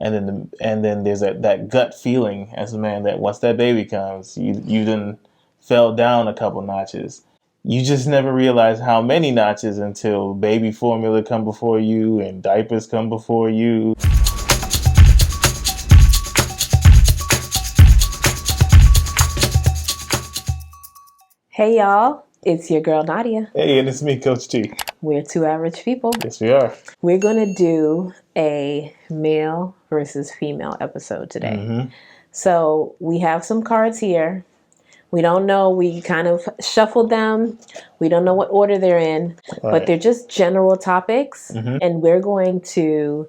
and then there's that gut feeling as a man that once that baby comes, you then fell down a couple notches. You just never realize how many notches until baby formula come before you and diapers come before you. Hey y'all, it's your girl Nadia. Hey, and it's me, Coach T. We're two average people. Yes, we are. We're going to do a male versus female episode today. Mm-hmm. So we have some cards here. We don't know. We kind of shuffled them. We don't know what order they're in, but they're just general topics. Mm-hmm. And we're going to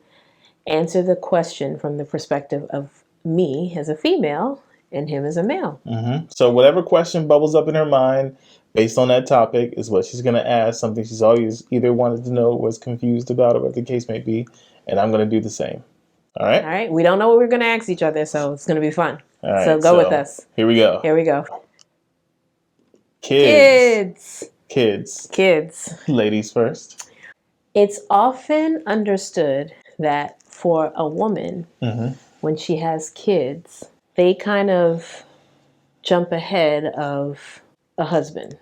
answer the question from the perspective of me as a female and him as a male. Mm-hmm. So whatever question bubbles up in her mind based on that topic is what she's going to ask, something she's always either wanted to know, was confused about, or whatever the case may be. And I'm going to do the same. All right? All right. We don't know what we're going to ask each other, so it's going to be fun. All right, so go with us. Here we go. Here we go. Kids. Ladies first. It's often understood that for a woman, when she has kids, they kind of jump ahead of a husband,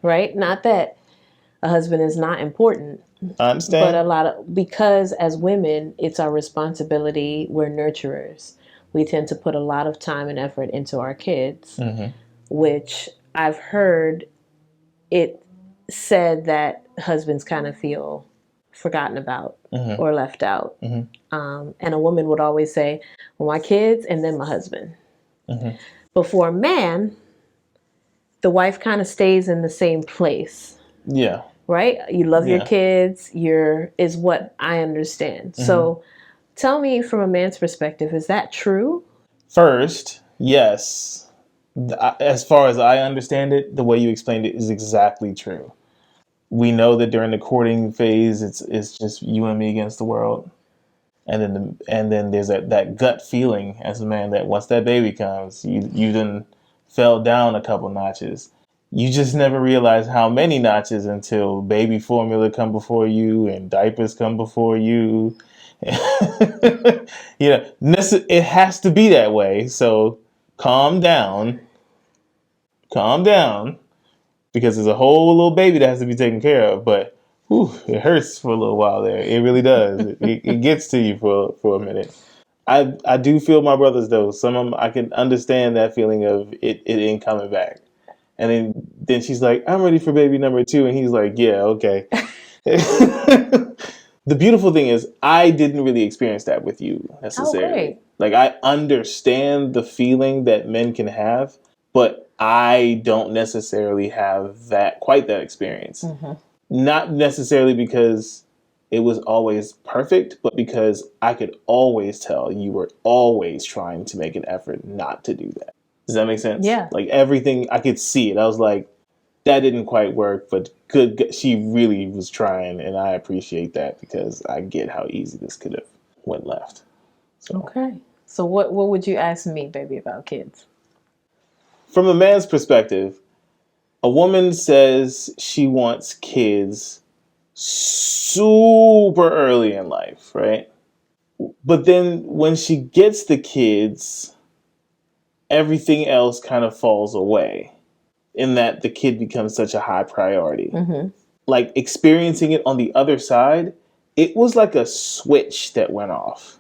right? Not that a husband is not important. I understand. But because as women, it's our responsibility. We're nurturers. We tend to put a lot of time and effort into our kids, which I've heard it said that husbands kind of feel forgotten about or left out. And a woman would always say, well, my kids and then my husband. But for a man, the wife kind of stays in the same place. Yeah. Right? You love your kids, is what I understand. So tell me from a man's perspective, is that true? First, yes. As far as I understand it, the way you explained it is exactly true. We know that during the courting phase, it's just you and me against the world. And then there's that gut feeling as a man that once that baby comes, you then fell down a couple notches. You just never realize how many notches until baby formula come before you and diapers come before you. It has to be that way. So calm down, because there's a whole little baby that has to be taken care of. But it hurts for a little while there. It really does. It gets to you for a minute. I do feel my brothers though. Some of them, I can understand that feeling of it ain't coming back. And then she's like, I'm ready for baby number 2. And he's like, yeah, okay. The beautiful thing is I didn't really experience that with you necessarily. Oh, great. Like I understand the feeling that men can have, but I don't necessarily have quite that experience. Not necessarily because it was always perfect, but because I could always tell you were always trying to make an effort not to do that. Does that make sense? Yeah. Like everything, I could see it. I was like, that didn't quite work, but good. She really was trying, and I appreciate that because I get how easy this could have went left. So. Okay. So what would you ask me, baby, about kids? From a man's perspective, a woman says she wants kids super early in life, right? But then when she gets the kids, everything else kind of falls away in that the kid becomes such a high priority. Like experiencing it on the other side, it was like a switch that went off.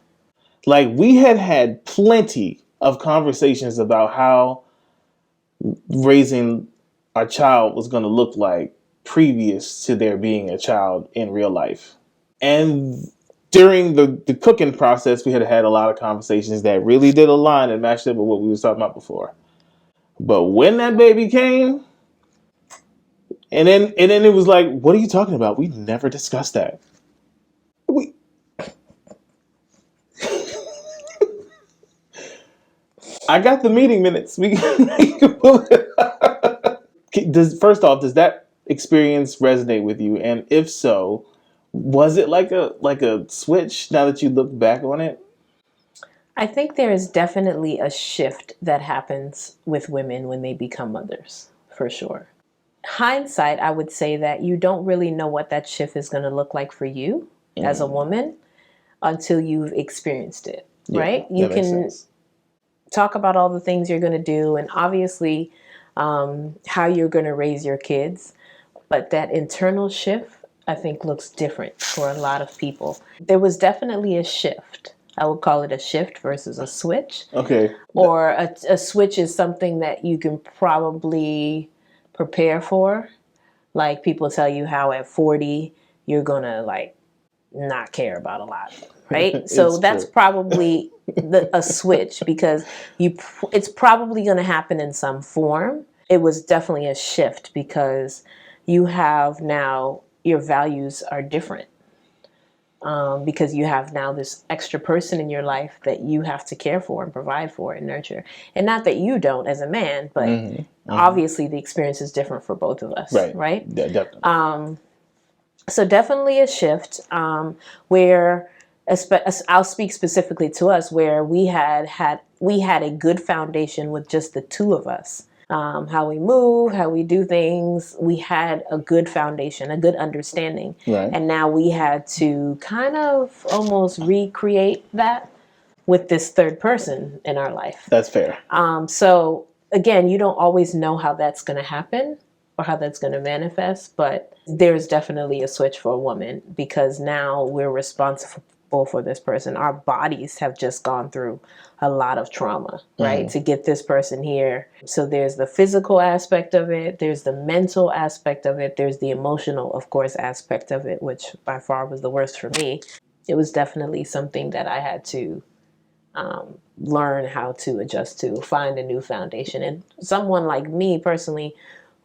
Like we had plenty of conversations about how raising our child was going to look like previous to there being a child in real life. And during the cooking process, we had a lot of conversations that really did align and matched up with what we was talking about before. But when that baby came, and then it was like, what are you talking about? We never discussed that. I got the meeting minutes. We can pull it up. First off, does that experience resonate with you? And if so, was it like a switch now that you look back on it? I think there is definitely a shift that happens with women when they become mothers, for sure. Hindsight, I would say that you don't really know what that shift is going to look like for you as a woman until you've experienced it. right? You that makes can sense. talk about all the things you're going to do and obviously how you're going to raise your kids. But that internal shift, I think, looks different for a lot of people. There was definitely a shift. I would call it a shift versus a switch. Okay. Or a switch is something that you can probably prepare for. Like people tell you how at 40, you're going to like not care about a lot, right? So that's true. probably a switch because it's probably going to happen in some form. It was definitely a shift because you have now your values are different because you have now this extra person in your life that you have to care for and provide for and nurture. And not that you don't as a man, but obviously the experience is different for both of us, right? Yeah, definitely. So definitely a shift where I'll speak specifically to us where we had a good foundation with just the two of us. How we move, how we do things, we had a good foundation, a good understanding. Right. And now we had to kind of almost recreate that with this third person in our life. That's fair. So again, you don't always know how that's going to happen or how that's going to manifest, but there's definitely a switch for a woman because now we're responsible for this person. Our bodies have just gone through a lot of trauma, right? To get this person here. So there's the physical aspect of it, there's the mental aspect of it, there's the emotional, of course, aspect of it, which by far was the worst for me. It was definitely something that I had to learn how to adjust to, find a new foundation. And someone like me personally,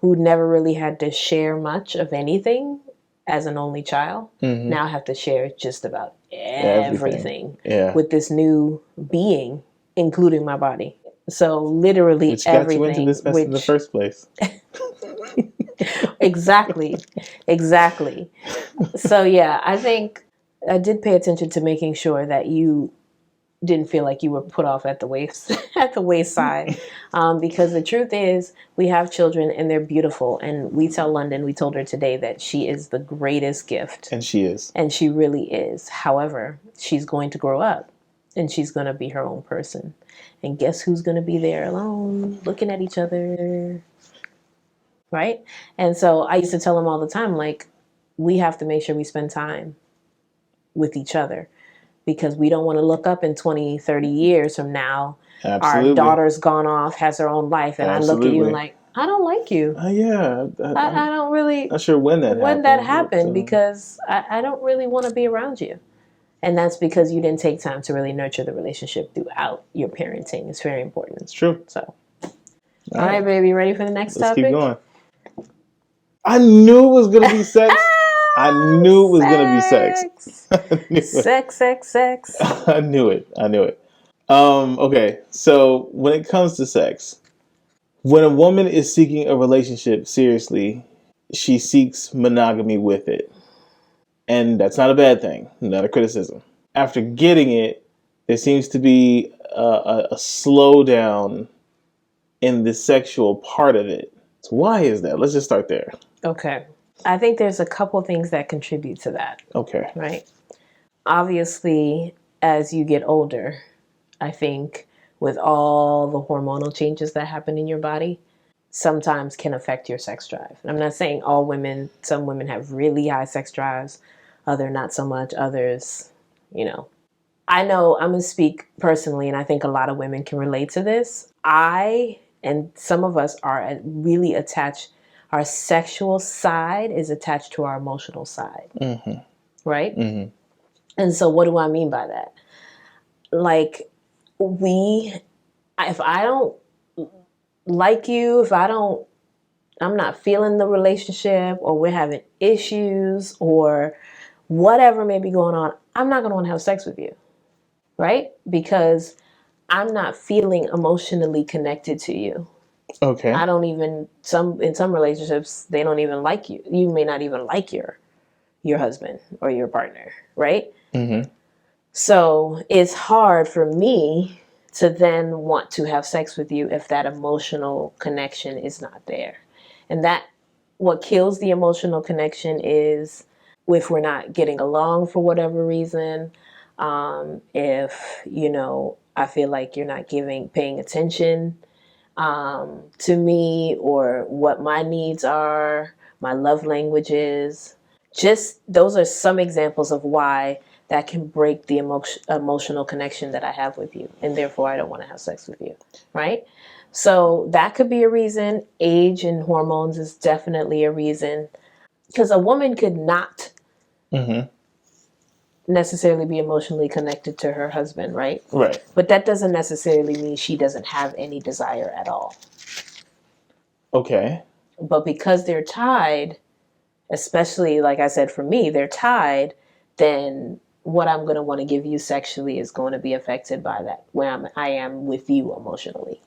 who never really had to share much of anything as an only child, now have to share just about everything with this new being, including my body. So literally which everything. Got you into this mess in the first place. Exactly. So yeah, I think I did pay attention to making sure that you didn't feel like you were put off at the wayside because the truth is we have children and they're beautiful, and we tell London, we told her today that she is the greatest gift, and she really is. However, she's going to grow up and she's going to be her own person, and guess who's going to be there alone looking at each other, right? And so I used to tell them all the time, like, we have to make sure we spend time with each other because we don't want to look up in 20, 30 years from now. Absolutely. Our daughter's gone off, has her own life, and Absolutely. I look at you and like, I don't like you. Yeah. I don't really. Not sure when that happened because I don't really want to be around you. And that's because you didn't take time to really nurture the relationship throughout your parenting. It's very important. It's true. So, all right, baby, ready for the next topic? Let's keep going. I knew it was going to be sex. I knew it was going to be sex. Sex. I knew it. Okay, so when it comes to sex, when a woman is seeking a relationship seriously, she seeks monogamy with it. And that's not a bad thing, not a criticism. After getting it, there seems to be a slowdown in the sexual part of it. So why is that? Let's just start there. Okay. I think there's a couple things that contribute to that. Okay. Right? Obviously, as you get older, I think with all the hormonal changes that happen in your body, sometimes can affect your sex drive. And I'm not saying all women, some women have really high sex drives, other not so much, others, I know I'm going to speak personally, and I think a lot of women can relate to this. And some of us are really attached. Our sexual side is attached to our emotional side, right? And so what do I mean by that? Like, if I don't like you, I'm not feeling the relationship, or we're having issues, or whatever may be going on, I'm not going to want to have sex with you, right? Because I'm not feeling emotionally connected to you. Okay. I don't even, in some relationships, they don't even like you. You may not even like your husband or your partner, right? So it's hard for me to then want to have sex with you if that emotional connection is not there. And what kills the emotional connection is if we're not getting along for whatever reason, If, I feel like you're not paying attention to me or what my needs are, my love languages. Just those are some examples of why that can break the emotional connection that I have with you, and therefore I don't want to have sex with you, right? So that could be a reason. Age and hormones is definitely a reason, because a woman could not necessarily be emotionally connected to her husband, right? Right. But that doesn't necessarily mean she doesn't have any desire at all. Okay. But because they're tied, especially like I said, for me, they're tied, then what I'm going to want to give you sexually is going to be affected by that, where I am with you emotionally.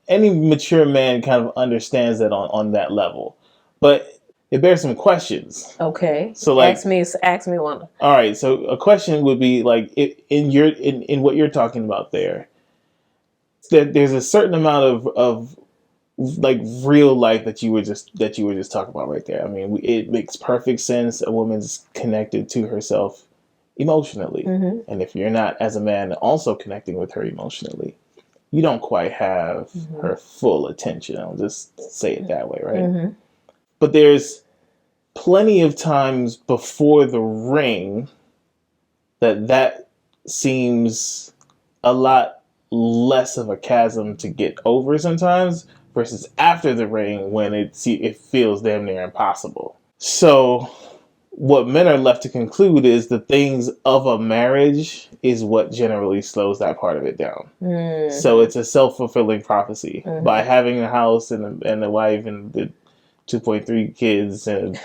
Any mature man kind of understands that on that level, but it bears some questions. Okay. So like, ask me one. All right. So a question would be like, in what you're talking about there, that there's a certain amount of like real life that you were just talking about right there. I mean, it makes perfect sense. A woman's connected to herself emotionally, and if you're not, as a man, also connecting with her emotionally, you don't quite have her full attention. I'll just say it that way, right? But there's plenty of times before the ring that seems a lot less of a chasm to get over sometimes versus after the ring when it feels damn near impossible. So what men are left to conclude is the things of a marriage is what generally slows that part of it down. So it's a self-fulfilling prophecy. By having a house and a wife and the 2.3 kids and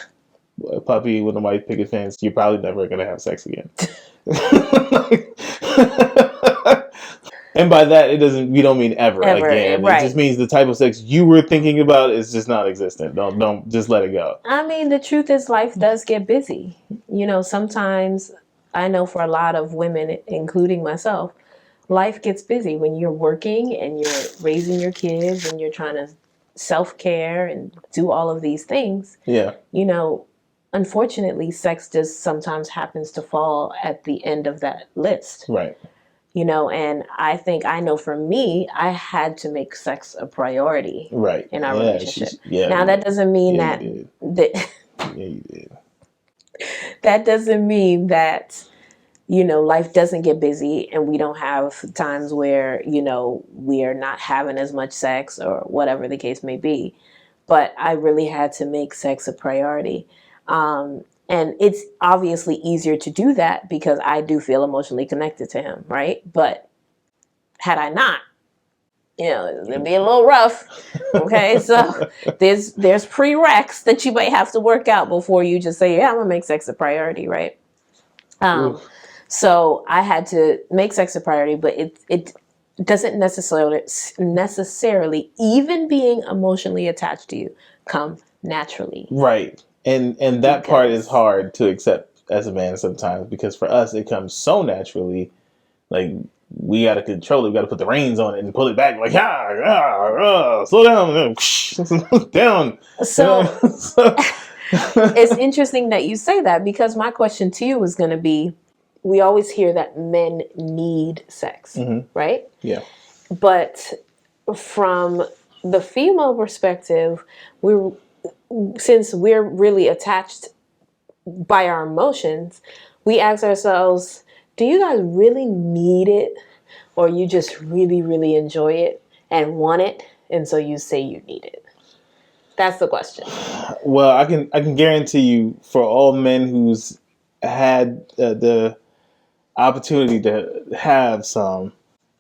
a puppy with a white picket fence, you're probably never going to have sex again. And by that, we don't mean ever again. Right. It just means the type of sex you were thinking about is just not existent. Don't just let it go. I mean, the truth is life does get busy. Sometimes I know for a lot of women, including myself, life gets busy when you're working and you're raising your kids and you're trying to self-care and do all of these things. Yeah. Unfortunately, sex just sometimes happens to fall at the end of that list. Right. And I know for me, I had to make sex a priority in our relationship. Now, that doesn't mean that you did. That doesn't mean that, life doesn't get busy and we don't have times where, we are not having as much sex or whatever the case may be. But I really had to make sex a priority. And it's obviously easier to do that because I do feel emotionally connected to him, right? But had I not, it'd be a little rough. Okay, so there's prereqs that you might have to work out before you just say, yeah, I'm gonna make sex a priority, right? So I had to make sex a priority, but it doesn't necessarily, even being emotionally attached to you, come naturally. Right. And that part is hard to accept as a man sometimes, because for us it comes so naturally. Like, we got to control it. We got to put the reins on it and pull it back. Like, slow down, down. So it's interesting that you say that, because my question to you is going to be, we always hear that men need sex, right? Yeah. But from the female perspective, since we're really attached by our emotions, we ask ourselves, do you guys really need it, or you just really, really enjoy it and want it, and so you say you need it? That's the question. Well, I can guarantee you, for all men who's had the opportunity to have some,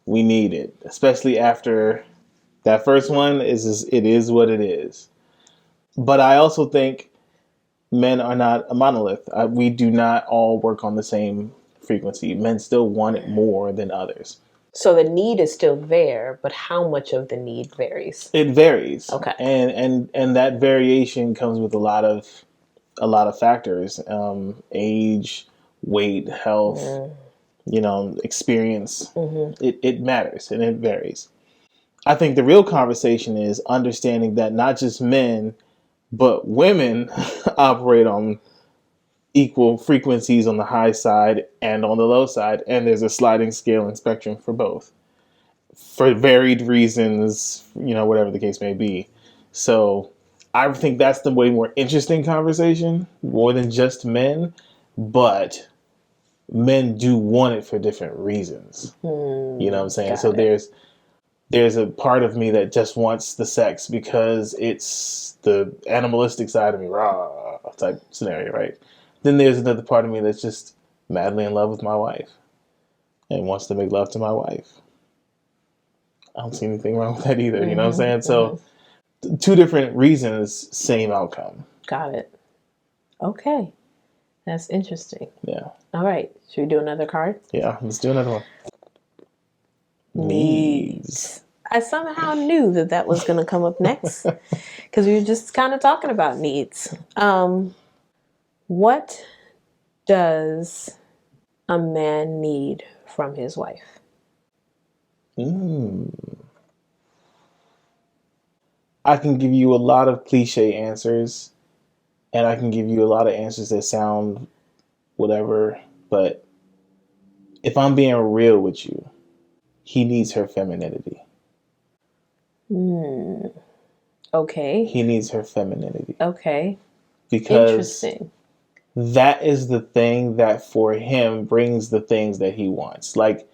we need it, especially after that first one. It is what it is. But I also think men are not a monolith. We do not all work on the same frequency. Men still want it more than others. So the need is still there, but how much of the need varies? It varies. Okay. And that variation comes with a lot of factors: age, weight, health, experience. It matters and it varies. I think the real conversation is understanding that not just men, but women operate on equal frequencies on the high side and on the low side, and there's a sliding scale and spectrum for both, for varied reasons, whatever the case may be. So I think that's the way more interesting conversation, more than just men, but men do want it for different reasons. You know what I'm saying? So there's a part of me that just wants the sex because it's the animalistic side of me, raw type scenario, right? Then there's another part of me that's just madly in love with my wife and wants to make love to my wife. I don't see anything wrong with that either. You know what I'm saying? So two different reasons, same outcome. Got it. Okay. That's interesting. Yeah. All right. Should we do another card? Yeah, let's do another one. Needs. I somehow knew that was going to come up next because we were just kind of talking about needs. What does a man need from his wife? I can give you a lot of cliche answers, and I can give you a lot of answers that sound whatever, but if I'm being real with you, he needs her femininity. Okay. He needs her femininity. Okay. Because interesting. That is the thing that for him brings the things that he wants. Like,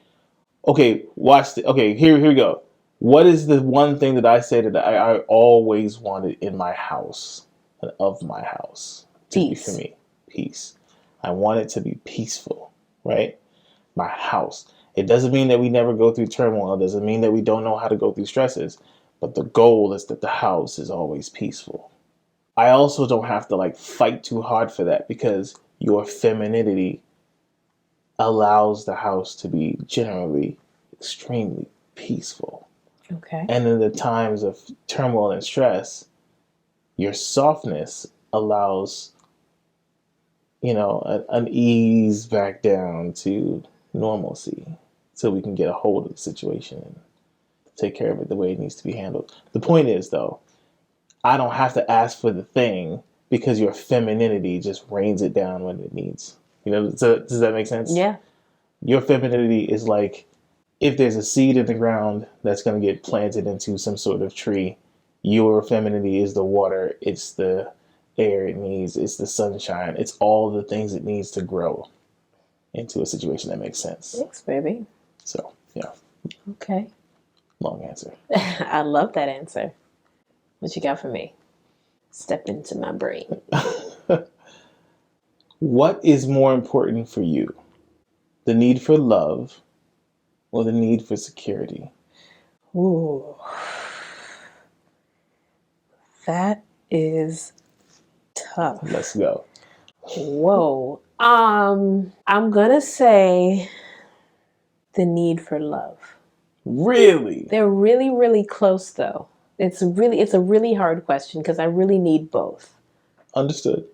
okay, here we go. What is the one thing that I say that I always wanted in my house and of my house? Peace. For me, peace. I want it to be peaceful, right? My house. It doesn't mean that we never go through turmoil. It doesn't mean that we don't know how to go through stresses. But the goal is that the house is always peaceful. I also don't have to fight too hard for that because your femininity allows the house to be generally extremely peaceful. Okay. And in the times of turmoil and stress, your softness allows, an ease back down to normalcy so we can get a hold of the situation and take care of it the way it needs to be handled. The point is, though, I don't have to ask for the thing because your femininity just rains it down when it needs. So does that make sense? Yeah. Your femininity is like if there's a seed in the ground that's going to get planted into some sort of tree, your femininity is the water, it's the air it needs, it's the sunshine, it's all the things it needs to grow into a situation that makes sense. Thanks, baby. So, yeah. Okay. Long answer. I love that answer. What you got for me? Step into my brain. What is more important for you? The need for love or the need for security? Ooh. That is tough. Let's go. Whoa. I'm gonna say the need for love. Really? They're really, really close though. It's a really hard question because I really need both. Understood.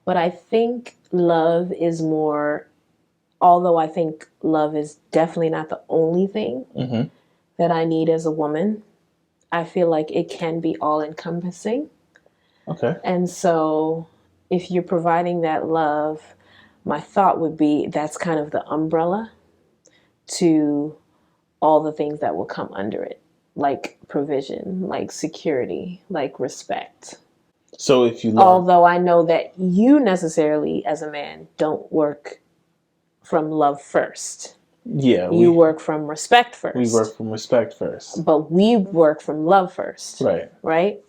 But I think love is more, although I think love is definitely not the only thing that I need as a woman. I feel like it can be all encompassing. Okay. And so if you're providing that love, my thought would be that's kind of the umbrella to all the things that will come under it, like provision, like security, like respect. So if you although I know that you necessarily as a man don't work from love first. Yeah. You work from respect first. We work from respect first. But we work from love first. Right. Right?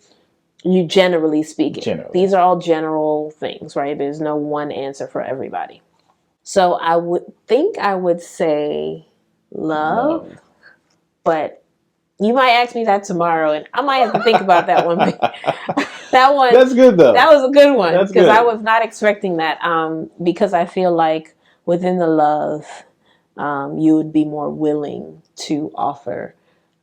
You generally speaking. Generally. These are all general things, right? There's no one answer for everybody. So I would say love. But you might ask me that tomorrow and I might have to think about that one. That one. That's good though. That was a good one because I was not expecting that. Because I feel like within the love, you would be more willing to offer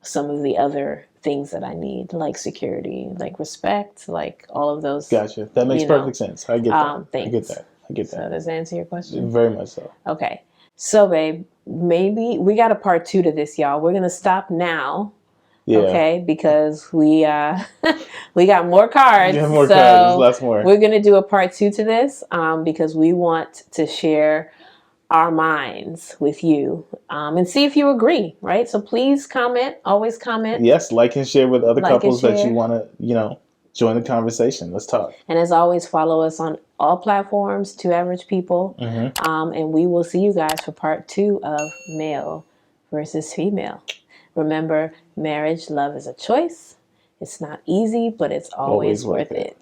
some of the other things that I need, like security, like respect, like all of those. Gotcha. That makes perfect sense. I get that. Things. I get that. So does that answer your question? Very much so. Okay. So, babe, maybe we got a part 2 to this, y'all. We're going to stop now. Yeah. Okay, because we We got more cards. Yeah, more so cards. There's lots more. We're going to do a part 2 to this because we want to share our minds with you and see if you agree, right? So please comment. Always comment. Yes, like and share with other couples that you want to, join the conversation. Let's talk. And as always, follow us on all platforms, Two Average People. And we will see you guys for part 2 of Male versus Female. Remember, marriage, love is a choice. It's not easy, but it's always worth it.